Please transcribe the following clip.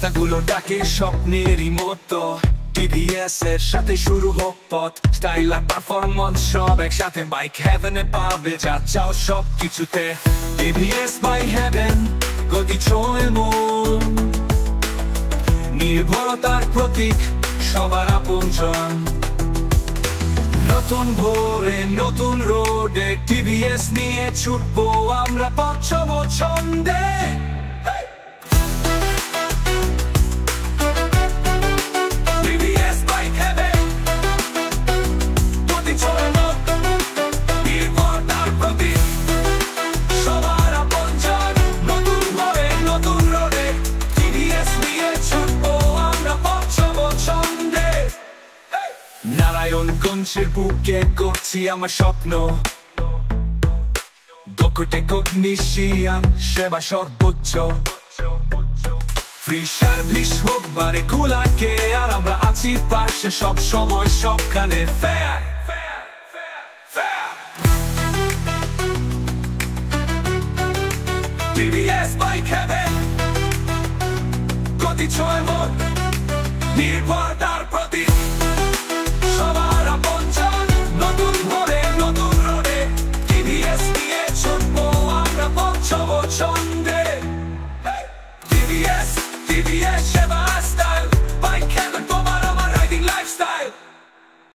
রাস্তাগুলো ডাকে স্বপ্নেরই মতো। টিভিএস এর সাথে শুরু হোক পথ, স্টাইল আর পারফরম্যান্স সব একসাথে। বাইক হেভেনে পাবে যা চাও সব কিছুতে। টিভিএস বাই হেভেন, গতি ছোঁয়ে মন, নির্ভরতার প্রতীক, সবার আপনজন। নতুন ভোরে নতুন রোডে টিভিএস নিয়ে ছুটবো আমরা পথ ছন্দে। টিভিএস বাইক হেভেন, গতি ছোঁয়ে মন, নির্ভরতার প্রতীক, সবার আপনজন। নতুন ভোরে নতুন রোডে টিভিএস নিয়ে ছুটবো আমরা পথ ছন্দে। নারায়ণগঞ্জের বুকে করছি আমার স্বপ্ন, দক্ষ টেকনিশিয়ান, সেবা সর্বোচ্চ। ফ্রি সার্ভিস হোক বারে কুলাকে, আর আমরা আছি পাশে সব সময় সবখানে। ফেয়ার টিভিএস বাইক হেভেন, গতি ছোঁয়ে মন, নির্ভরতার প্রতীক, সবার আপনজন। নতুন ভোরে নতুন রোডে টিভিএস নিয়ে ছুটবো আমরা পথ ছন্দে।